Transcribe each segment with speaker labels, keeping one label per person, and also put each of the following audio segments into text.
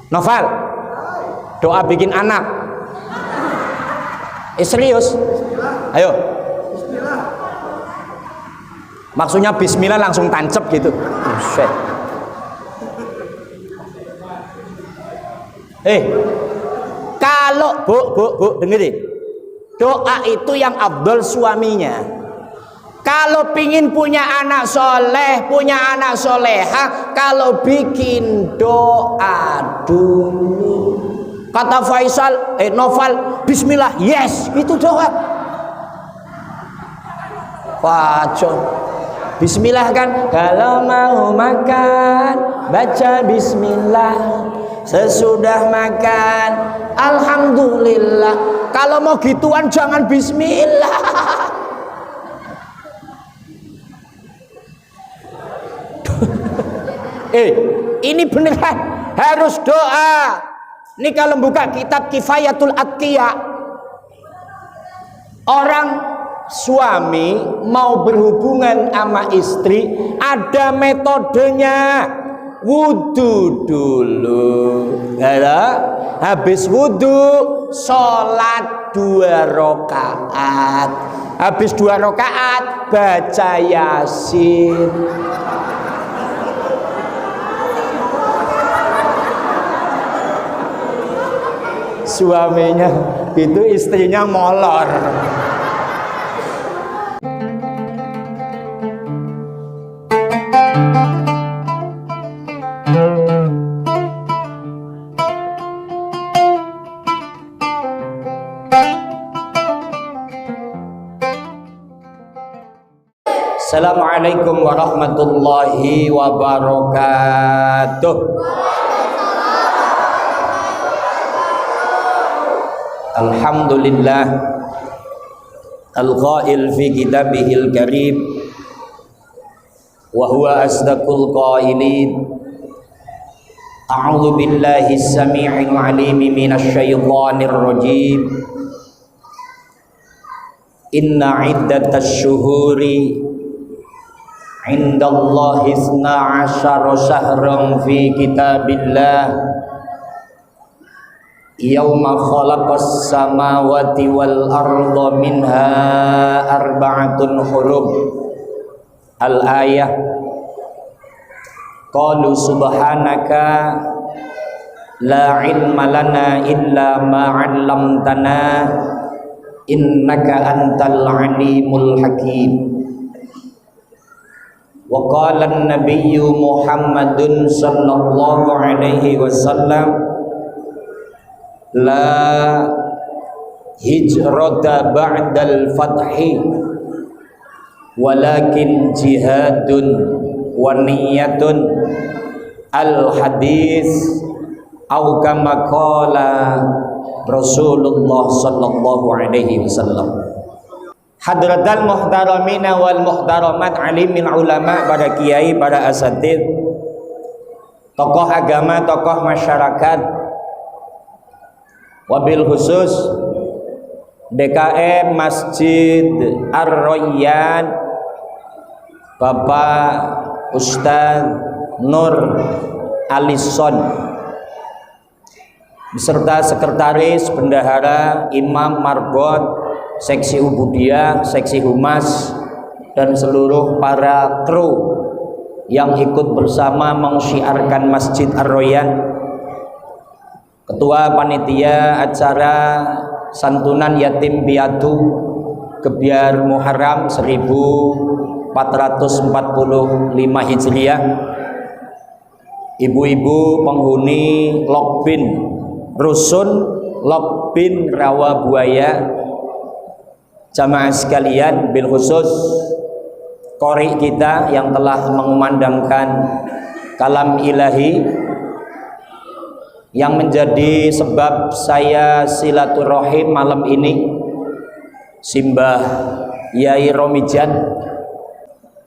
Speaker 1: Novel, doa bikin anak. Serius? Ayo. Maksudnya bismillah langsung tancep gitu. Buset. Kalau bu dengerin, doa itu yang afdol suaminya. Kalau pingin punya anak soleh, punya anak soleha, kalau bikin doa dulu. Kata Faisal, Novel, bismillah, yes, itu doa. Wajah, bismillah kan, kalau mau makan, baca bismillah. Sesudah makan, alhamdulillah. Kalau mau gituan jangan bismillah. Ini beneran harus doa. Ini kalau buka kitab Kifayatul Atqiya, orang suami mau berhubungan sama istri ada metodenya. Wudu dulu, habis wudu sholat 2 rakaat, habis 2 rakaat baca Yasin. Suaminya itu, istrinya molor. Assalamualaikum warahmatullahi wabarakatuh. Alhamdulillah al-qail fi kitabihil karim wa huwa asdaqul qailin. A'udzu billahi as-sami'il 'alim minasy syaithanir rajim. Inna 'iddatasy syuhuri 'indallahi 12 syahran fi kitabillah yauma khalaqas samawati wal arda minha arba'atun hurum. Al-ayah. Qalu subhanaka la ilma lana illa ma 'allamtana innaka antal alimul hakim. Wa qala an-nabiyyu Muhammadun sallallahu alaihi wasallam la hijrata ba'dal fathi walakin jihadun wa niyatun. Al hadis au kama qala Rasulullah sallallahu alaihi wasallam. Hadratal muhtaramina wal muhtaramat, alimil ulama, para kiai, para asatid, tokoh agama, tokoh masyarakat, wabil khusus DKM Masjid Ar-Royan, Bapak Ustadz Nur Alison beserta sekretaris, bendahara, imam, marbot, seksi ubudiyah, seksi humas, dan seluruh para kru yang ikut bersama mensyiarkan Masjid Ar-Royan. Ketua panitia acara santunan yatim piatu Gebyar Muharram 1445 Hijriah, ibu-ibu penghuni Lokbin Rusun, Lokbin Rawa Buaya, jamaah sekalian, bil khusus qori kita yang telah mengumandangkan kalam ilahi yang menjadi sebab saya silaturahim malam ini, Simbah Yai Romijan,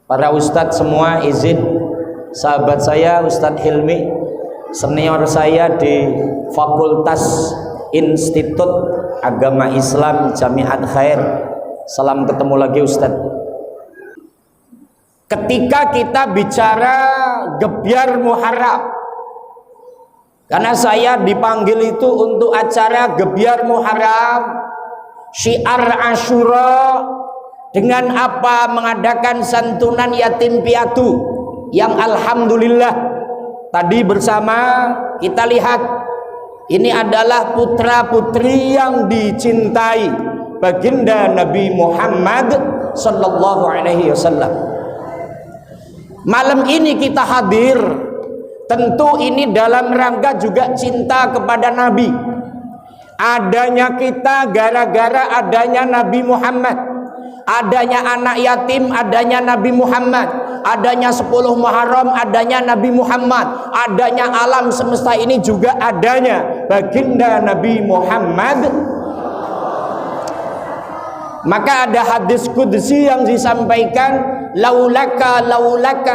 Speaker 1: para ustadz semua, izin sahabat saya Ustadz Hilmi, senior saya di Fakultas Institut Agama Islam Jamiat Khair. Salam ketemu lagi Ustadz. Ketika kita bicara Gebyar Muharram, Karena saya dipanggil itu untuk acara Gebyar Muharram, Syiar Asyura, dengan apa? Mengadakan santunan yatim piatu yang alhamdulillah tadi bersama kita lihat ini adalah putra putri yang dicintai baginda Nabi Muhammad sallallahu alaihi wasallam. Malam ini kita hadir, tentu ini dalam rangka juga cinta kepada Nabi. Adanya kita gara-gara adanya Nabi Muhammad, adanya anak yatim, adanya Nabi Muhammad, adanya 10 Muharram, adanya Nabi Muhammad, adanya alam semesta ini juga adanya baginda Nabi Muhammad. Maka ada hadis qudsi yang disampaikan, laulaka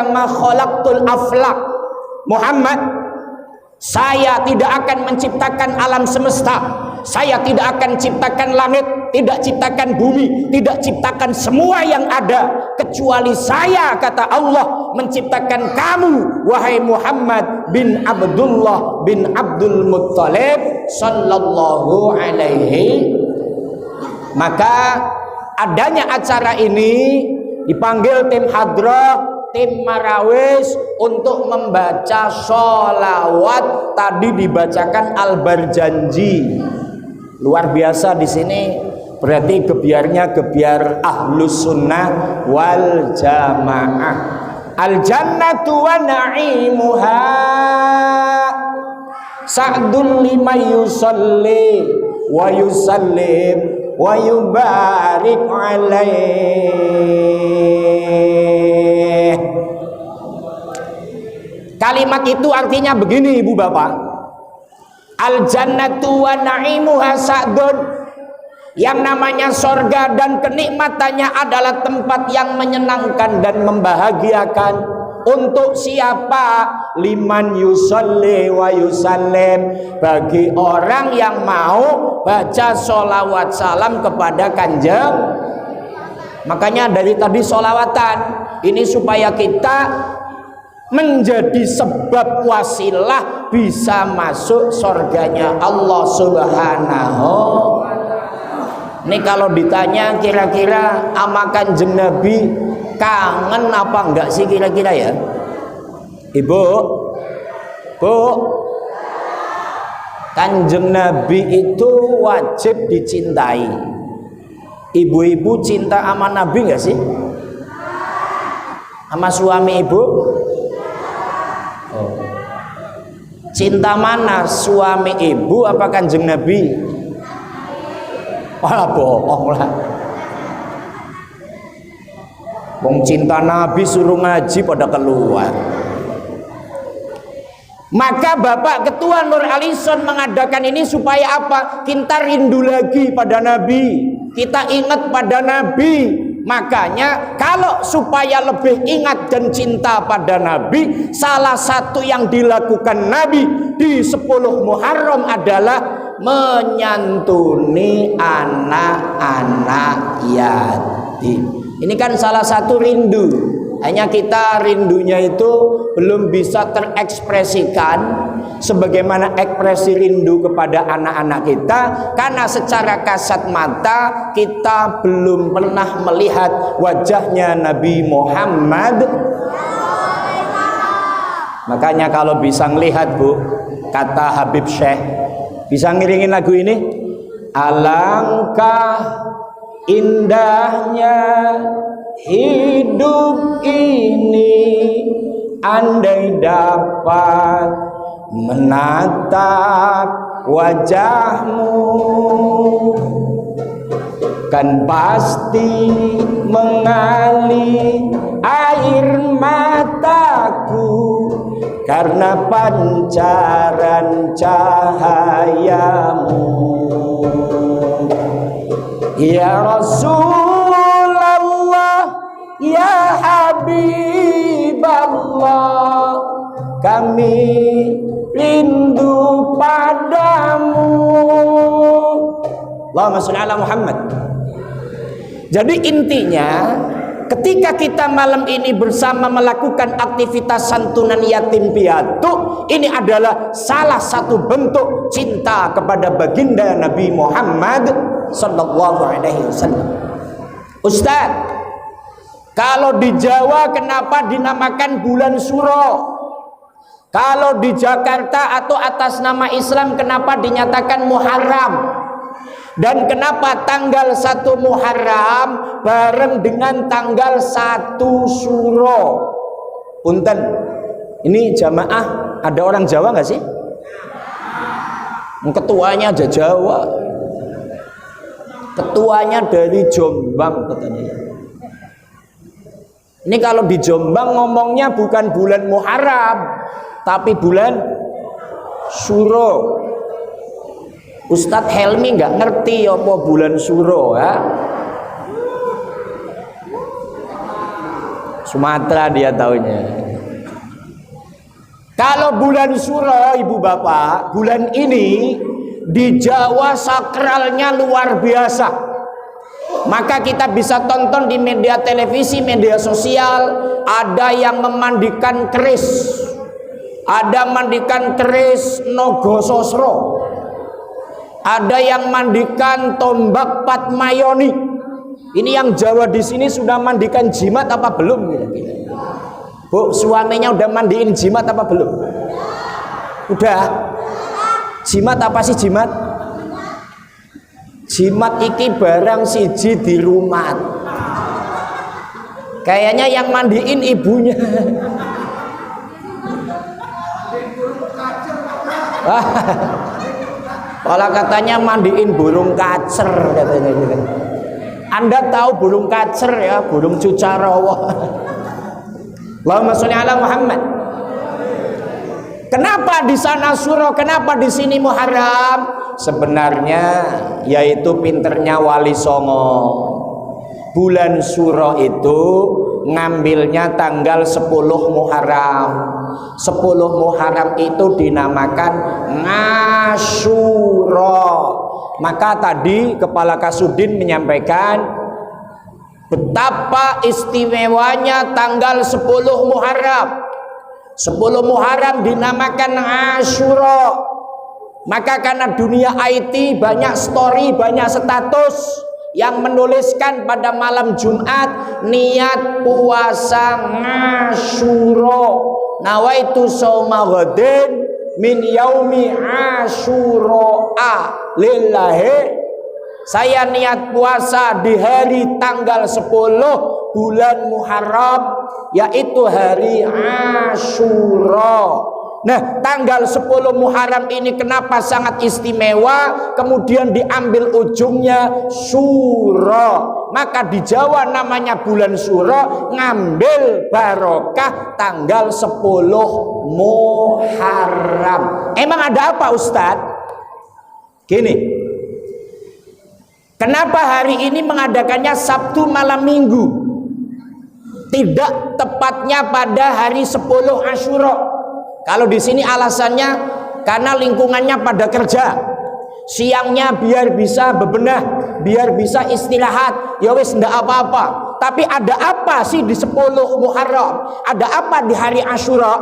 Speaker 1: ma khalaqtul aflaq. Muhammad, saya tidak akan menciptakan alam semesta, saya tidak akan ciptakan langit, tidak ciptakan bumi, tidak ciptakan semua yang ada, kecuali saya, kata Allah, menciptakan kamu, wahai Muhammad bin Abdullah bin Abdul Muttalib sallallahu alaihi. Maka adanya acara ini dipanggil tim hadrah, tim marawis untuk membaca sholawat. Tadi dibacakan Al-Barjanji, luar biasa di sini. Berarti gebyarnya gebyar Ahlus Sunnah wal Jamaah. Al jannatu wa na'imuha sa'dun liman yusalli wa yusallim wa yubarik alaih. Kalimat itu artinya begini Ibu Bapak, al jannatu wa na'imuha sa'dun, yang namanya sorga dan kenikmatannya adalah tempat yang menyenangkan dan membahagiakan. Untuk siapa? Liman yusalli wa yusallim, bagi orang yang mau baca sholawat salam kepada Kanjeng. Makanya dari tadi sholawatan ini supaya kita menjadi sebab wasilah bisa masuk surganya Allah Subhanahu. Ini kalau ditanya kira-kira ama Kanjeng Nabi kangen apa enggak sih kira-kira ya? Ibu, Bu, Kanjeng Nabi itu wajib dicintai. Ibu-ibu cinta sama Nabi enggak sih? Sama suami ibu? Oh. Cinta mana, suami ibu apa Kanjeng Nabi? Malah bohong lah. Wong cinta Nabi suruh ngaji pada keluar. Maka Bapak Ketua Nur Alison mengadakan ini supaya apa? Kita rindu lagi pada Nabi, kita ingat pada Nabi. Makanya kalau supaya lebih ingat dan cinta pada Nabi, salah satu yang dilakukan Nabi di 10 Muharram adalah menyantuni anak-anak yatim. Ini kan salah satu rindu. Hanya kita rindunya itu belum bisa terekspresikan sebagaimana ekspresi rindu kepada anak-anak kita, karena secara kasat mata kita belum pernah melihat wajahnya Nabi Muhammad. Makanya kalau bisa ngelihat Bu, kata Habib Syekh, bisa ngiringin lagu ini, alangkah indahnya hidup ini andai dapat menatap wajahmu, kan pasti mengalir air mataku karena pancaran cahayamu. Ya Rasulullah, ya Habiballah, kami rindu padamu. Allahumma sholli ala Muhammad. Jadi intinya ketika kita malam ini bersama melakukan aktivitas santunan yatim piatu, ini adalah salah satu bentuk cinta kepada baginda Nabi Muhammad sallallahu alaihi wasallam. Ustaz, kalau di Jawa kenapa dinamakan bulan Suro? Kalau di Jakarta atau atas nama Islam kenapa dinyatakan Muharram? Dan kenapa tanggal 1 Muharram bareng dengan tanggal 1 Suro? Punten, ini jamaah ada orang Jawa nggak sih? Ketuanya aja Jawa. Ketuanya dari Jombang katanya. Ini kalau di Jombang ngomongnya bukan bulan Muharram, tapi bulan Suro. Ustadz Helmi nggak ngerti apa bulan Suro ya. Sumatera dia taunya. Kalau bulan Suro, ibu bapak, bulan ini di Jawa sakralnya luar biasa. Maka kita bisa tonton di media televisi, media sosial, ada yang memandikan keris, ada mandikan keris Nogososro, ada yang mandikan tombak Patmayoni. Ini yang Jawa di sini sudah mandikan jimat apa belum? Bu, suaminya udah mandiin jimat apa belum? Udah. Jimat apa sih jimat? Jimat iki barang siji di rumah. Kayaknya yang mandiin ibunya. Kalau katanya mandiin burung kacer katanya gitu. Anda tahu burung kacer ya, burung cucarowo. Allahumma sholli ala Muhammad. Kenapa di sana Suro, kenapa di sini Muharram? Sebenarnya yaitu pinternya Wali Songo. Bulan Suro itu ngambilnya tanggal 10 Muharram. 10 Muharram itu dinamakan Ngasuro. Maka tadi Kepala Kasudin menyampaikan betapa istimewanya tanggal 10 Muharram. 10 Muharram dinamakan Asyura. Maka karena dunia IT banyak story, banyak status yang menuliskan pada malam Jumat niat puasa Asyura. Nawaitu shauma ghadin min yaumi Asyura lillahi. Saya niat puasa di hari tanggal 10 bulan Muharram, yaitu hari Asyura. Nah, tanggal 10 Muharram ini kenapa sangat istimewa? Kemudian diambil ujungnya Suro. Maka di Jawa namanya bulan Suro, ngambil barokah tanggal 10 Muharram. Emang ada apa Ustadz? Gini, kenapa hari ini mengadakannya Sabtu malam Minggu? Tidak tepatnya pada hari 10 Asyura. Kalau di sini alasannya karena lingkungannya pada kerja. Siangnya biar bisa bebenah, biar bisa istirahat. Ya wis ndak apa-apa. Tapi ada apa sih di 10 Muharram? Ada apa di hari Asyura?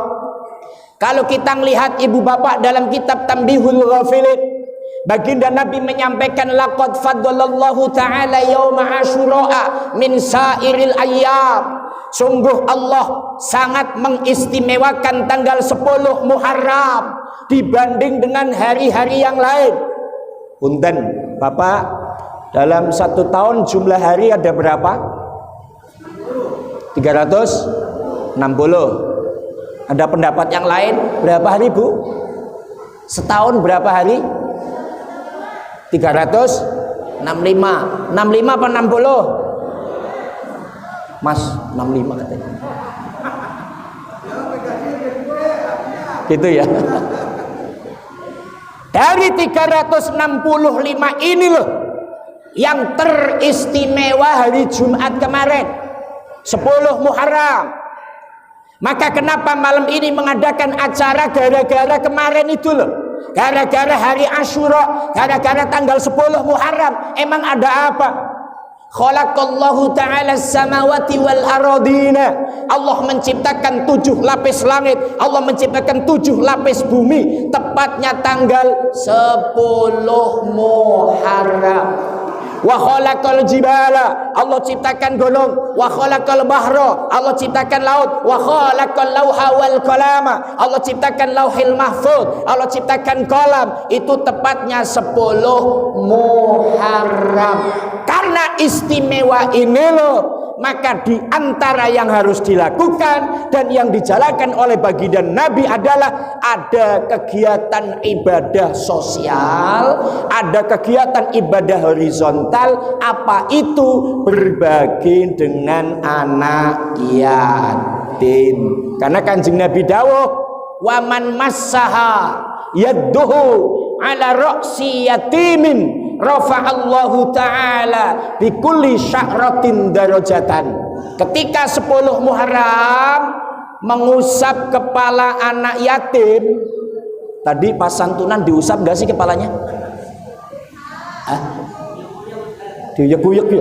Speaker 1: Kalau kita melihat ibu bapak dalam kitab Tambihul Ghafilin, baginda Nabi menyampaikan laqad faddalallahu ta'ala yauma Asyura min sairil ayyam. Sungguh Allah sangat mengistimewakan tanggal 10 Muharram dibanding dengan hari-hari yang lain. Punten, Bapak, dalam 1 tahun jumlah hari ada berapa? 360. Ada pendapat yang lain? Berapa hari, Bu? Setahun berapa hari? 365. 65 apa 60? Mas, 65 katanya. Gitu ya. Dari 365 ini loh yang teristimewa hari Jumat kemarin, 10 Muharram. Maka kenapa malam ini mengadakan acara gara-gara kemarin itu loh. Gara-gara hari Asyura, gara-gara tanggal 10 Muharram. Emang ada apa? Khalaqallahu ta'ala samawati wal aradina. Allah menciptakan 7 lapis langit, Allah menciptakan 7 lapis bumi, tepatnya tanggal 10 Muharram. Wa khalaqal jibala, Allah ciptakan gunung. Wa khalaqal bahra, Allah ciptakan laut. Wa khalaqal lauha wal qalama, Allah ciptakan lauhil mahfuz, Allah ciptakan kolam. Itu tepatnya 10 Muharram. Karena istimewa ini loh, maka di antara yang harus dilakukan dan yang dijalankan oleh baginda Nabi adalah ada kegiatan ibadah sosial, ada kegiatan ibadah horizontal. Apa itu? Berbagi dengan anak yatim. Karena Kanjeng Nabi dawuh, waman massaha yadduhu ala ra'si yatimin rafa'allahu ta'ala bikulli sya'ratin darajatan. Ketika 10 Muharram mengusap kepala anak yatim, tadi pas santunan diusap gak sih kepalanya? Hah? Diuyek-uyek ya?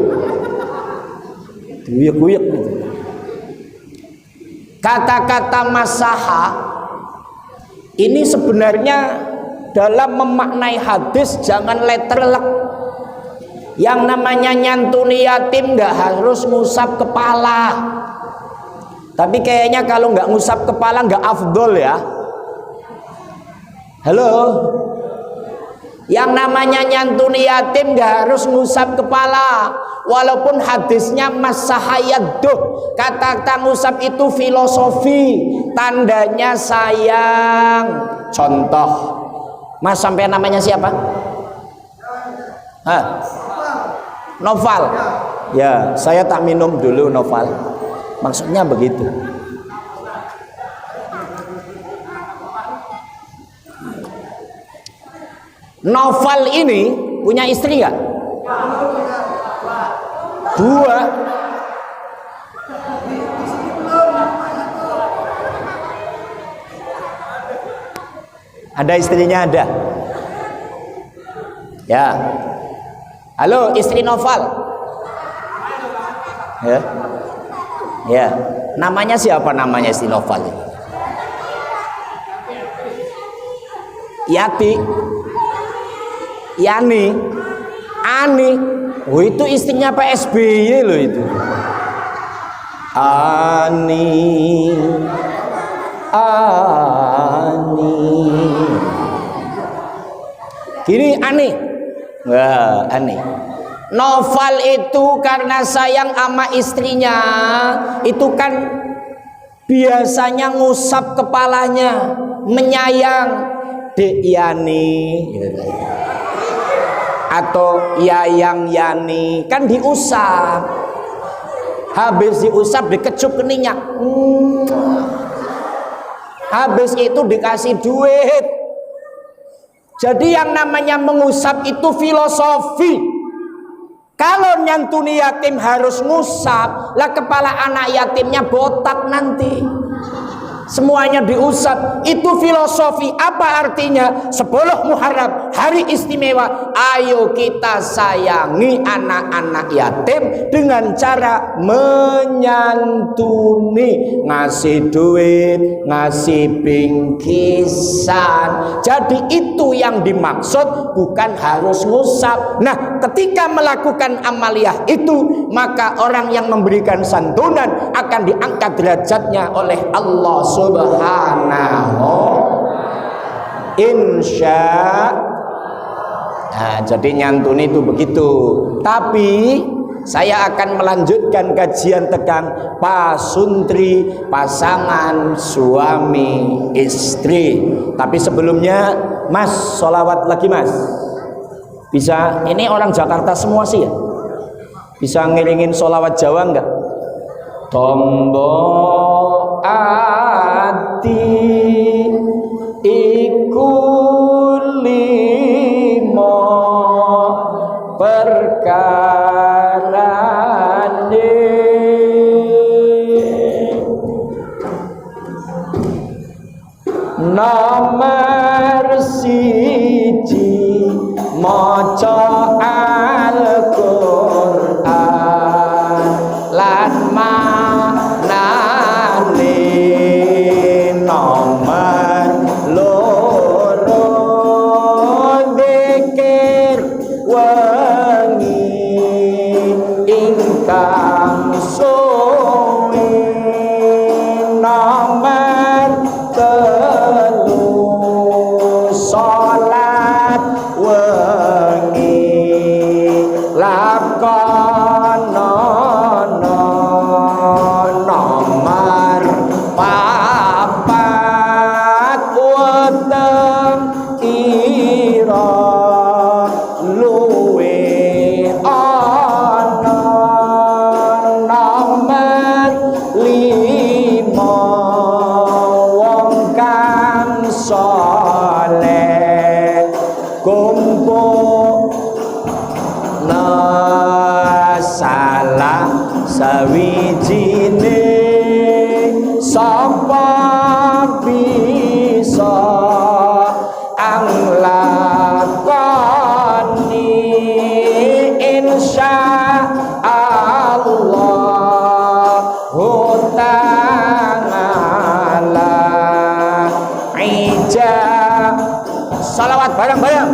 Speaker 1: Diuyek-uyek gitu. Kata-kata masaha ini sebenarnya dalam memaknai hadis jangan letterlek. Yang namanya nyantuni yatim nggak harus ngusap kepala. Tapi kayaknya kalau nggak ngusap kepala nggak afdol ya. Halo. Yang namanya nyantuni yatim nggak harus ngusap kepala. Walaupun hadisnya masahayaduh, kata-kata ngusap itu filosofi, tandanya sayang. Contoh, Mas sampai namanya siapa? Hah? Noval. Ya, saya tak minum dulu Noval. Maksudnya begitu. Noval ini punya istri nggak? 2. Ada istrinya ada. Ya. Halo, istri Noval. Ya. Ya. Namanya siapa namanya istri Noval? Yati. Yani. Ani. Oh, itu istrinya Pak SBY loh itu. Ani. Gini Ani. Wah, Ani. Noval itu karena sayang sama istrinya, itu kan biasanya ngusap kepalanya, menyayang. Dek Yani atau Yayang Yani kan diusap. Habis diusap dikecup keningnya. Habis itu dikasih duit. Jadi yang namanya mengusap itu filosofi. Kalau nyantuni yatim harus ngusap, lah kepala anak yatimnya botak nanti. Semuanya diusap. Itu filosofi. Apa artinya? 10 Muharram, hari istimewa. Ayo kita sayangi anak-anak yatim dengan cara menyantuni, ngasih duit, ngasih bingkisan. Jadi itu yang dimaksud, bukan harus ngusap. Nah, ketika melakukan amaliyah itu, maka orang yang memberikan santunan akan diangkat derajatnya oleh Allah Subhanahu. Insya. Nah, jadi nyantuni itu begitu. Tapi saya akan melanjutkan kajian tentang pasuntri, pasangan suami istri. Tapi sebelumnya, Mas, sholawat lagi Mas. Bisa, ini orang Jakarta semua sih ya. Bisa ngiringin sholawat Jawa enggak? Tombo ati iku limo perkarane nomor siji maca Al-Qur'an kang suwi nomor telu salat wengi lakonono nomor papat weteng ira luwe ana nomor lima wong kang saleh kumpul salah sawijine sapa bisa anglakoni insya Allah ta'ala ijab salawat bareng-bareng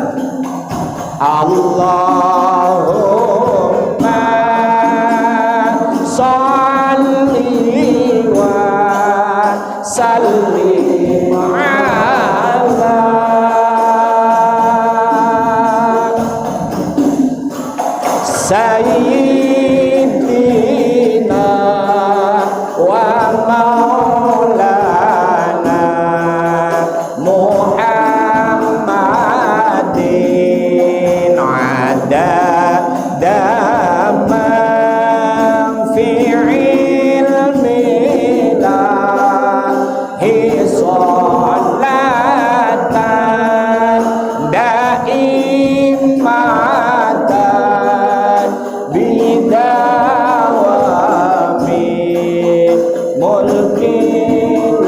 Speaker 1: Allahumma sholli wa sallim ala sayyidina wa maulana Muhammadin dama fi ilmillahi sholatan daimatan bidawami mulkillahi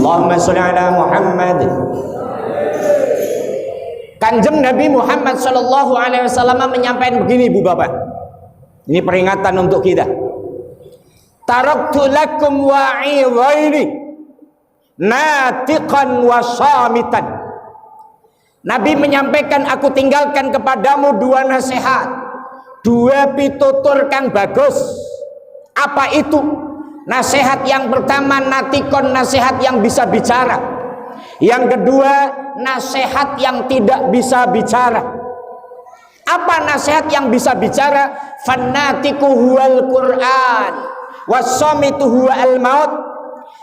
Speaker 1: Allahumma sholli ala Muhammad. Kanjeng Nabi Muhammad Shallallahu Alaihi Wasallam menyampaikan begini, Bu Bapak. Ini peringatan untuk kita. Taraktu lakum wa'idhaini natiqan wa shamitan. Nabi menyampaikan, aku tinggalkan kepadamu dua nasihat, dua pitutur kang bagus. Apa itu? Nasihat yang pertama natikon, nasihat yang bisa bicara. Yang kedua, nasihat yang tidak bisa bicara. Apa nasihat yang bisa bicara? Fannatiku huwal Qur'an wassamitu huwal maut.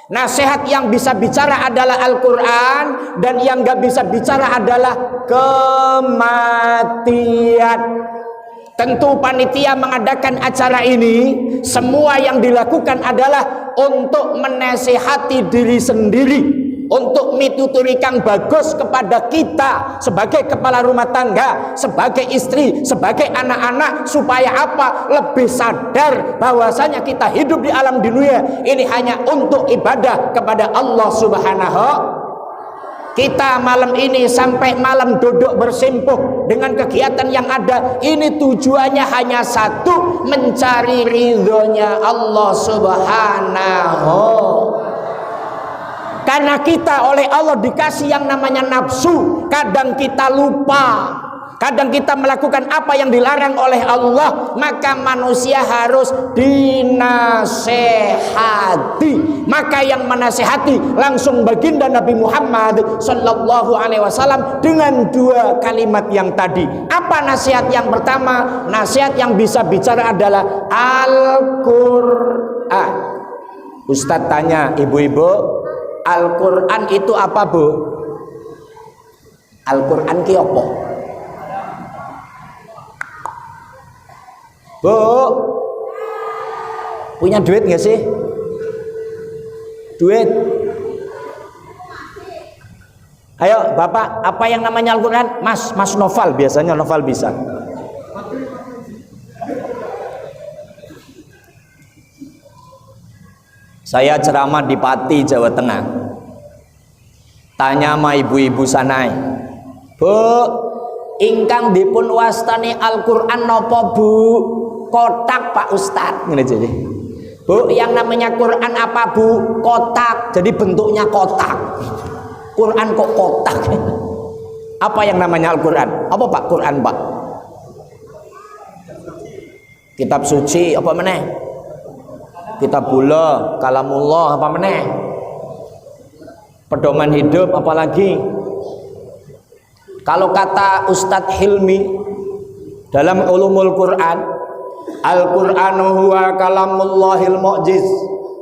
Speaker 1: Nasihat yang bisa bicara adalah Al-Quran, dan yang gak bisa bicara adalah kematian. Tentu panitia mengadakan acara ini, semua yang dilakukan adalah untuk menasihati diri sendiri, untuk mituturi kang bagus kepada kita sebagai kepala rumah tangga, sebagai istri, sebagai anak-anak, supaya apa? Lebih sadar bahwasanya kita hidup di alam dunia ini hanya untuk ibadah kepada Allah Subhanahu. Kita malam ini sampai malam duduk bersimpuh dengan kegiatan yang ada, ini tujuannya hanya satu, mencari ridhonya Allah Subhanahu. Karena kita oleh Allah dikasih yang namanya nafsu, kadang kita lupa, kadang kita melakukan apa yang dilarang oleh Allah, maka manusia harus dinasehati. Maka yang menasehati langsung baginda Nabi Muhammad Sallallahu Alaihi Wasallam dengan dua kalimat yang tadi. Apa nasihat yang pertama? Nasihat yang bisa bicara adalah Al-Quran. Ustadz tanya ibu-ibu, Al-Quran itu apa, Bu? Al-Quran ki apa? Bu, punya duit nggak sih? Duit? Ayo Bapak, apa yang namanya Al-Quran? Mas Noval, biasanya Noval bisa. Saya ceramah di Pati, Jawa Tengah. Tanya sama ibu-ibu sanai, Bu, ingkang dipun wastani Al-Quran nopo Bu? Kotak Pak Ustadz. Ini jadi, Bu, yang namanya Quran apa Bu? Kotak. Jadi bentuknya kotak. Quran kok kotak? Apa yang namanya Al-Quran? Apa Pak Quran Pak? Kitab suci apa meneh? Kitabullah, kalamullah apa meneh? Pedoman hidup apalagi? Kalau kata Ustadz Hilmi dalam Ulumul Quran, Al-Qur'anu huwa kalamullahil mu'jiz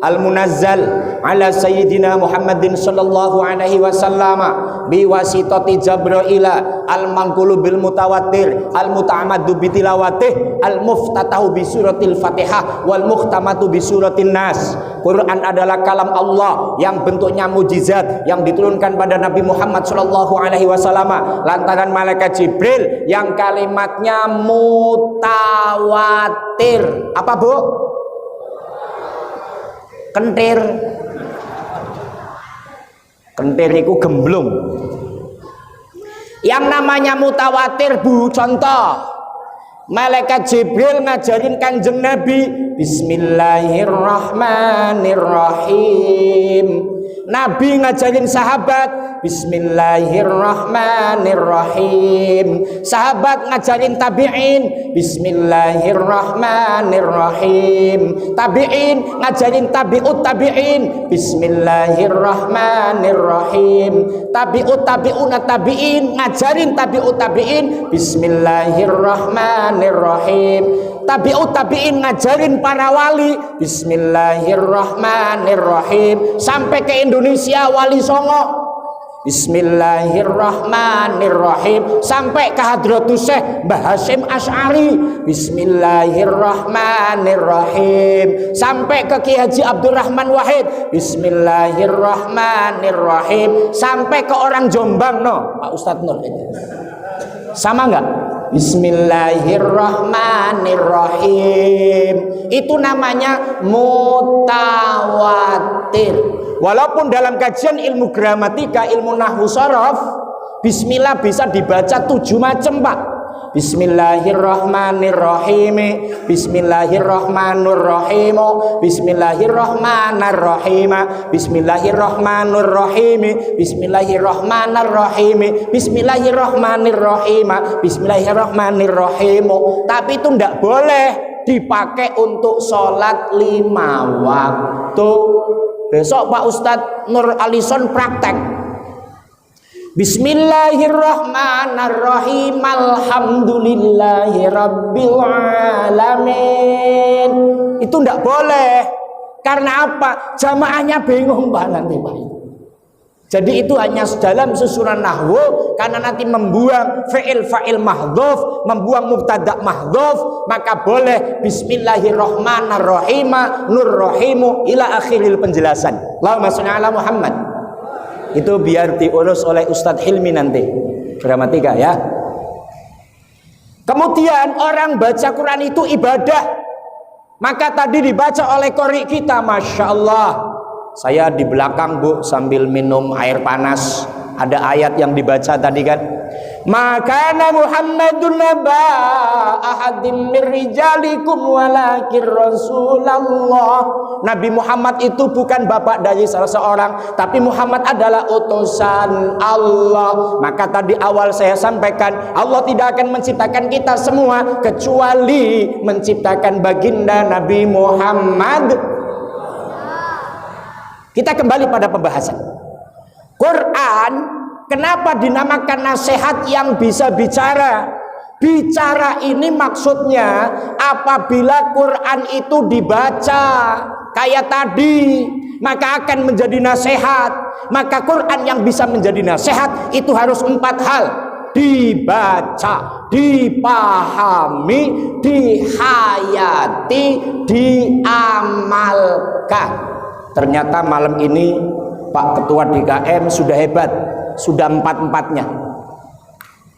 Speaker 1: al-munazzal ala sayyidina Muhammadin sallallahu alaihi wasallam biwasitati Jabraila al-manqulu bil mutawatir al-muta'ammadu bi tilawatih al-muftatahu bi suratil Fatihah wal muhtamatu bi suratin Nas. Quran adalah kalam Allah yang bentuknya mujizat yang diturunkan pada Nabi Muhammad sallallahu alaihi wasallam lantaran malaikat Jibril yang kalimatnya mutawatir. Apa Bu? Kentir itu gemblung. Yang namanya mutawatir Bu, contoh malaikat Jibril ngajarin kanjeng Nabi Bismillahirrahmanirrahim. Nabi ngajarin sahabat Bismillahirrahmanirrahim. Sahabat ngajarin tabi'in Bismillahirrahmanirrahim. Tabi'in ngajarin tabi'ut tabi'in Bismillahirrahmanirrahim. Tabi'ut tabi'una tabi'in ngajarin tabi'ut tabi'in Bismillahirrahmanirrahim. Tabi'ut tabi'in ngajarin para wali Bismillahirrahmanirrahim. Sampai ke Indonesia Wali Songo Bismillahirrahmanirrahim. Sampai ke Hadratus Syekh Mbah Hasyim Asy'ari Bismillahirrahmanirrahim. Sampai ke Ki Haji Abdurrahman Wahid Bismillahirrahmanirrahim. Sampai ke orang Jombang Pak Ustadz Nur sama enggak? Bismillahirrahmanirrahim. Itu namanya mutawatir. Walaupun dalam kajian ilmu gramatika, ilmu nahwu sharaf, bismillah bisa dibaca 7 macam Pak. Bismillahirrahmanirrahim. Bismillahirrahmanirrahim. Bismillahirrahmanirrahim. Bismillahirrahmanirrahim. Bismillahirrahmanirrahim. Bismillahirrahmanirrahim. Bismillahirrahmanirrahim. Tapi itu tidak boleh dipakai untuk sholat 5 waktu. Besok Pak Ustadz Nur Alison praktek. Bismillahirrahmanirrahim. Alhamdulillahi rabbil alamin. Itu tidak boleh. Karena apa? Jamaahnya bingung Pak nanti Pak. Jadi itu hanya dalam susunan nahwu. Karena nanti membuang fa'il mahdhuf, membuang mubtada mahdhuf, maka boleh Bismillahirrahmanirrahim nurrahimu ila akhiril penjelasan. Allahumma sholli ala Muhammad. Itu biar diurus oleh Ustadz Hilmi nanti gramatika ya. Kemudian orang baca Quran itu ibadah. Maka tadi dibaca oleh qori kita, Masya Allah. Saya di belakang Bu sambil minum air panas. Ada ayat yang dibaca tadi kan. Makana Muhammadun naba ahadim min rijalikum walakin Rasulullah. Nabi Muhammad itu bukan bapak dari salah seorang, tapi Muhammad adalah utusan Allah. Maka tadi awal saya sampaikan, Allah tidak akan menciptakan kita semua kecuali menciptakan baginda Nabi Muhammad. Kita kembali pada pembahasan Quran. Kenapa dinamakan nasihat yang bisa bicara? Bicara ini maksudnya apabila Quran itu dibaca kayak tadi, maka akan menjadi nasihat. Maka Quran yang bisa menjadi nasihat itu harus 4 hal: dibaca, dipahami, dihayati, diamalkan. Ternyata malam ini Pak Ketua DKM sudah hebat, sudah 4-4-nya.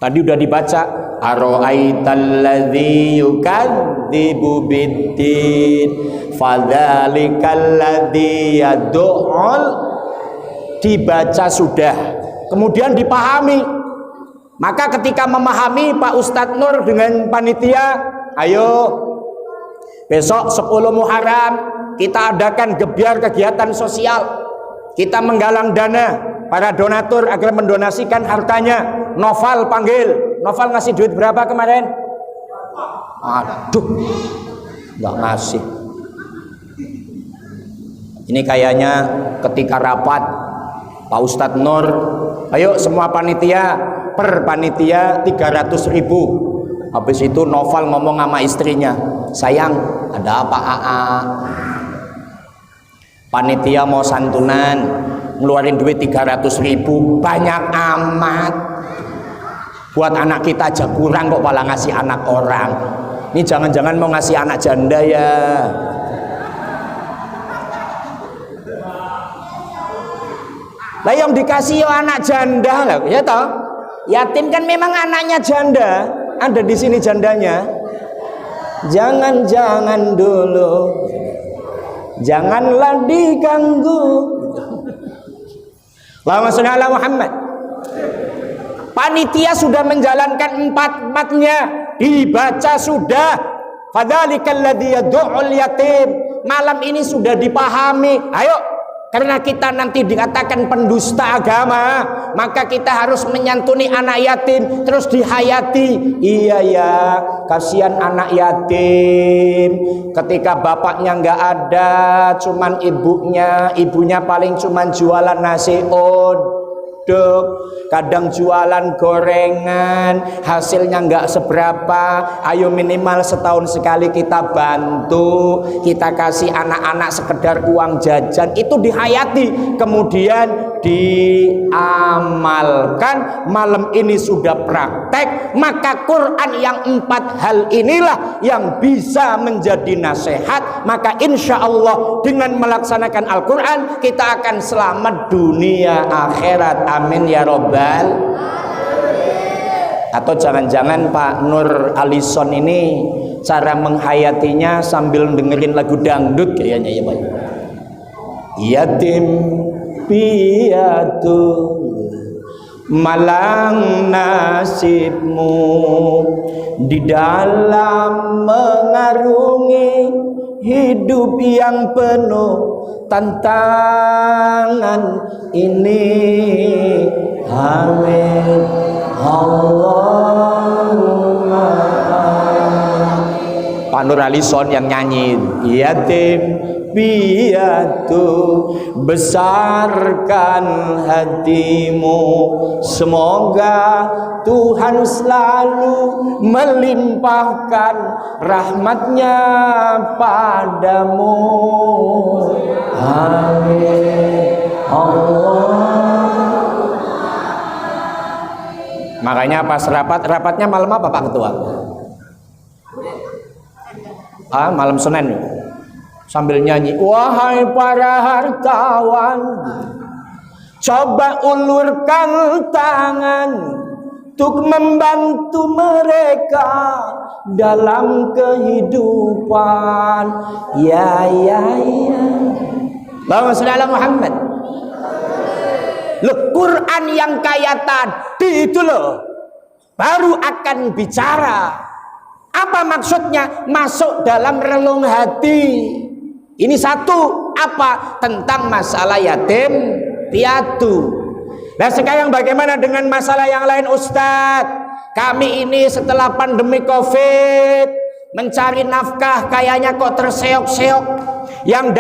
Speaker 1: Tadi udah dibaca aro'aitalladzi yukadzibu biddin fadzalikalladzi yad'ul. Dibaca sudah, kemudian dipahami. Maka ketika memahami, Pak Ustadz Nur dengan panitia, ayo besok 10 Muharram kita adakan gebyar kegiatan sosial. Kita menggalang dana para donatur agar mendonasikan hartanya Noval panggil. Noval ngasih duit berapa kemarin? Aduh, nggak ngasih. Ini kayaknya ketika rapat Pak Ustadz Nur, ayo semua panitia, per panitia 300.000. Habis itu Noval ngomong sama istrinya, sayang ada apa panitia mau santunan, ngeluarin duit 300.000, banyak amat. Buat anak kita aja kurang kok malah ngasih anak orang. Ini jangan-jangan mau ngasih anak janda ya. Lah yang dikasih anak janda lah, ya toh? Yatim kan memang anaknya janda, ada di sini jandanya. Jangan-jangan dulu, janganlah diganggu. Allahumma sholli ala Muhammad. Panitia sudah menjalankan empat-empatnya, dibaca sudah. Fadzalikal ladzi yad'ul yatim. Malam ini sudah dipahami. Ayo, karena kita nanti dikatakan pendusta agama, maka kita harus menyantuni anak yatim, terus dihayati. Iya ya, kasihan anak yatim. Ketika bapaknya nggak ada, cuman ibunya paling cuman jualan nasi uduk, kadang jualan gorengan, hasilnya nggak seberapa. Ayo minimal setahun sekali kita bantu, kita kasih anak-anak sekedar uang jajan, itu dihayati, kemudian diamalkan. Malam ini sudah praktek, maka Quran yang 4 hal inilah yang bisa menjadi nasihat. Maka insya Allah dengan melaksanakan Al-Quran kita akan selamat dunia akhirat. Amin ya robbal. Atau jangan-jangan Pak Nur Alison ini cara menghayatinya sambil dengerin lagu dangdut kayaknya ya Pak. Yatim piatu malang nasibmu di dalam mengarungi hidup yang penuh tantangan ini. Amin. Allahumma amin. Pak Nur Alison yang nyanyi. Yatim piatu besarkan hatimu, semoga Tuhan selalu melimpahkan rahmatnya padamu. Amin. Allah. Makanya pas rapatnya malam apa Pak Ketua? Malam Senin. Sambil nyanyi, wahai para hartawan, coba ulurkan tangan untuk membantu mereka dalam kehidupan. Ya. Allahumma sholli ala Muhammad. Loh, Quran yang kayak tadi itu loh baru akan bicara. Apa maksudnya? Masuk dalam relung hati. Ini satu, apa? Tentang masalah yatim piatu. Nah sekarang bagaimana dengan masalah yang lain Ustadz? Kami ini setelah pandemi Covid mencari nafkah kayaknya kok terseok-seok. Yang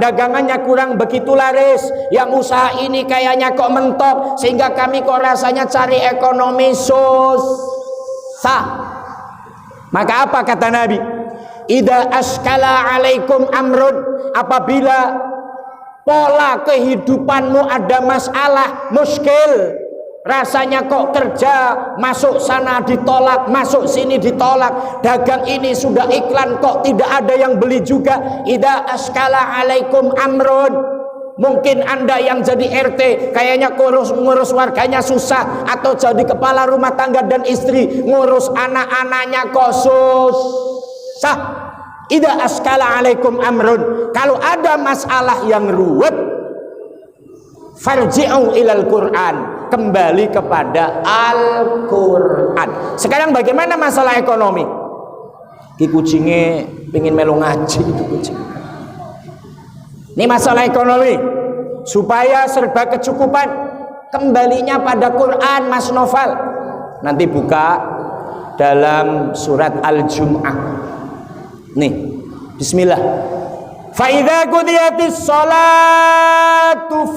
Speaker 1: dagangannya kurang begitu laris. Yang usaha ini kayaknya kok mentok. Sehingga kami kok rasanya cari ekonomi susah. Maka apa kata Nabi? Idza askala alaikum amrun, apabila pola kehidupanmu ada masalah, muskil, rasanya kok kerja masuk sana ditolak, masuk sini ditolak, dagang ini sudah iklan kok tidak ada yang beli juga. Idza askala alaikum amrun, mungkin Anda yang jadi RT kayaknya ngurus warganya susah, atau jadi kepala rumah tangga dan istri ngurus anak-anaknya kok susah. Idza askala alaikum amrun, kalau ada masalah yang ruwet, farji'u ilal Quran, kembali kepada Al-Quran. Sekarang bagaimana masalah ekonomi? Ki kucingnya pengen melu ngaji itu kucing. Ini masalah ekonomi. Supaya serba kecukupan, kembalinya pada Quran Mas Noval. Nanti buka dalam surat Al-Jum'ah. Nih, bismillah. Fa idza qudiyatis sholatu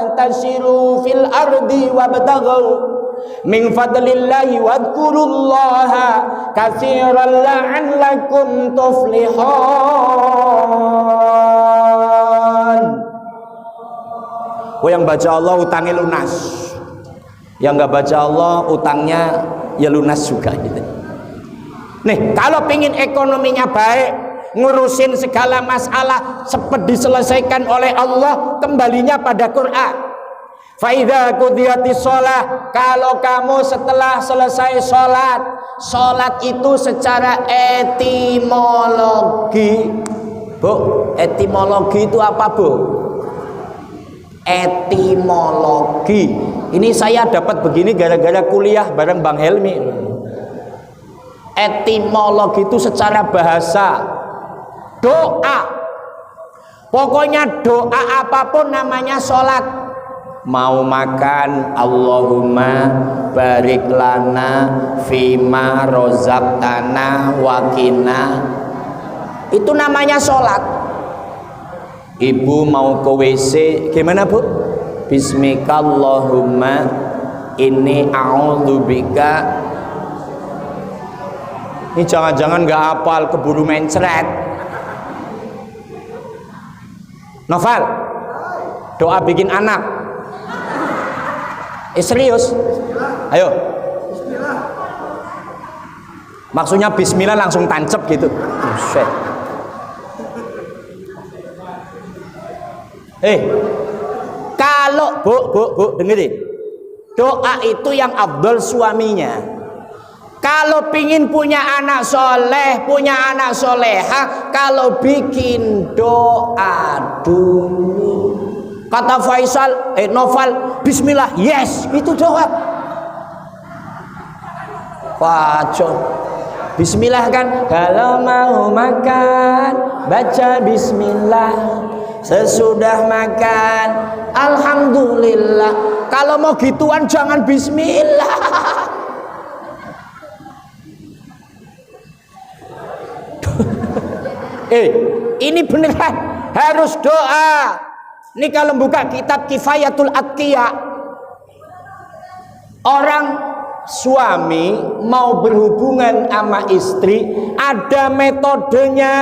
Speaker 1: fantashiru fil ardi wabtaghu min fadlillahi wadhkurullaha katsiran la'allakum tuflihun. Yang baca Allah utangnya lunas, yang nggak baca Allah utangnya ya lunas juga gitu. Nih, kalau pingin ekonominya baik, ngurusin segala masalah cepat diselesaikan oleh Allah, kembalinya pada Quran. Faidha qudiyatis sholah, kalau kamu setelah selesai sholat, sholat itu secara etimologi, Bu, etimologi itu apa, Bu? Etimologi ini saya dapat begini gara-gara kuliah bareng Bang Helmi. Etimologi itu secara bahasa doa, pokoknya doa apapun namanya sholat. Mau makan, Allahumma barik lana fima rozaqtana wakina, itu namanya sholat. Ibu mau ke WC gimana, Bu? Bismikallahumma inni a'udzubika. Ini jangan-jangan nggak hafal, keburu mencret. Novel, doa bikin anak. Serius? Ayo. Maksudnya bismillah langsung tancep gitu. Buset. Kalau Bu, dengerin. Doa itu yang afdal suaminya. Kalau pingin punya anak soleh, punya anak soleha, kalau bikin doa dulu. Kata Faisal, Noval, bismillah, yes, itu doa. Wajah. Bismillah kan, kalau mau makan, baca bismillah. Sesudah makan, alhamdulillah. Kalau mau gituan jangan bismillah. Ini beneran harus doa. Ini kalau buka kitab Kifayatul Atqiya, orang suami mau berhubungan sama istri ada metodenya.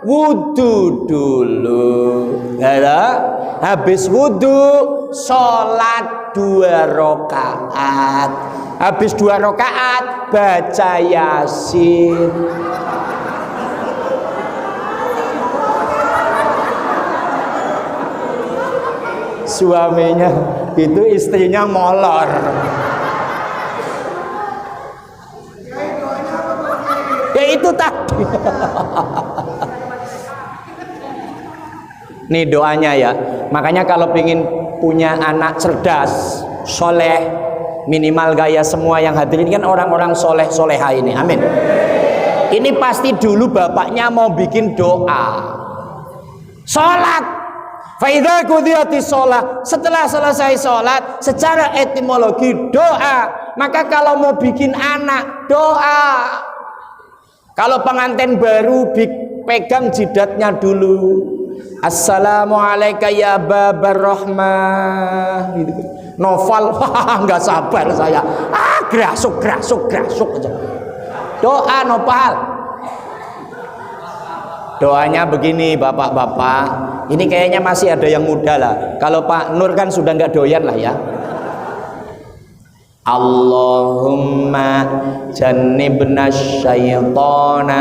Speaker 1: Wudu dulu, habis wudu sholat 2 rakaat, habis 2 rakaat baca Yasin. Suaminya itu istrinya molor. Ya itu tadi. Nih doanya ya. Makanya kalau pengen punya anak cerdas, soleh, minimal gaya semua yang hadirin kan orang-orang soleh soleha ini. Amin. Ini pasti dulu bapaknya mau bikin doa. Sholat. Faidha qudiyatis sholat, setelah selesai sholat, secara etimologi doa. Maka kalau mau bikin anak doa. Kalau pengantin baru pegang jidatnya dulu. Assalamualaikum ya babar rahmah. Gitu. Novel, nggak sabar saya. Grasuk aja. Doa Novel. Doanya begini, bapak-bapak. Ini kayaknya masih ada yang muda lah. Kalau Pak Nur kan sudah nggak doyan lah ya. Allahumma jannibna syaitana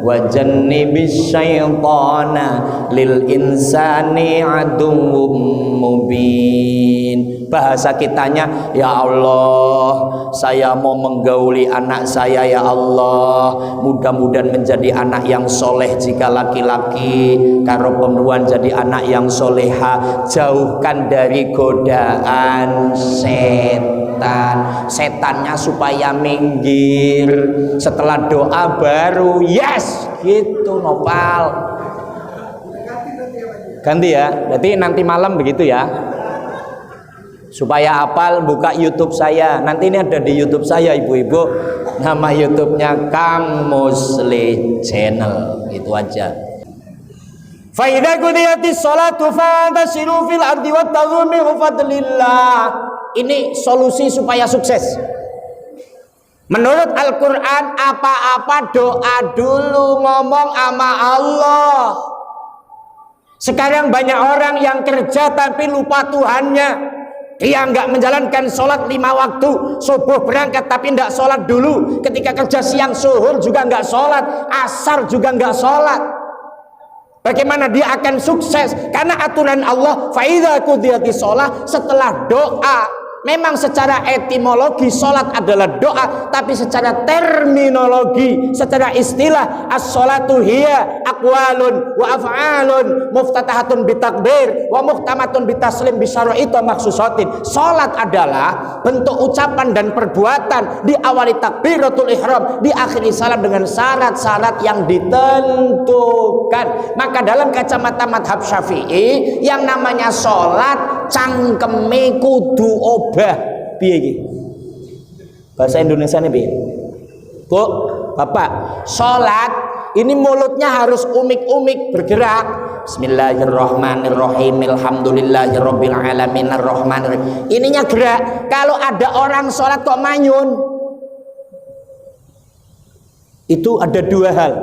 Speaker 1: wa jannibis syaitana lil insani aduwwum mubin. Bahasa kitanya, ya Allah, saya mau menggauli anak saya ya Allah, mudah-mudahan menjadi anak yang soleh jika laki-laki, karo perempuan jadi anak yang soleha, jauhkan dari godaan setan, setannya supaya minggir. Setelah doa baru yes, gitu Nopal. Ganti ya, berarti nanti malam begitu ya. Supaya hafal, buka YouTube saya. Nanti ini ada di YouTube saya, ibu-ibu. Nama YouTube-nya Kang Musli Channel. Itu aja. Fa idza qudiyatis sholatu fantasiru fil ardi wabtaghu min fadlillah. Ini solusi supaya sukses. Menurut Al-Quran, apa-apa doa dulu, ngomong sama Allah. Sekarang banyak orang yang kerja tapi lupa Tuhannya. Dia nggak menjalankan sholat 5 waktu. Subuh berangkat tapi nggak sholat dulu. Ketika kerja siang, zuhur juga nggak sholat, asar juga nggak sholat. Bagaimana dia akan sukses? Karena aturan Allah, fa idza qudiyatis shalah, setelah doa. Memang secara etimologi sholat adalah doa, tapi secara terminologi, secara istilah, as-sholatu hiya aqwalun wa af'alun muftatahatun bitakbir wa muhtamatun bitaslim bisyara'itu maksusatin. Sholat adalah bentuk ucapan dan perbuatan, diawali takbiratul ihram, diakhiri salam dengan syarat-syarat yang ditentukan. Maka dalam kacamata madhab Syafi'i, yang namanya sholat cangkeme kudu obah. Piye iki? Bahasa Indonesia nih piye? Bu, Bapak, sholat ini mulutnya harus umik-umik bergerak. Bismillahirrahmanirrahim. Alhamdulillahirabbil alamin arrahmanirrahim. Ininya gerak. Kalau ada orang sholat kok manyun, itu ada 2 hal.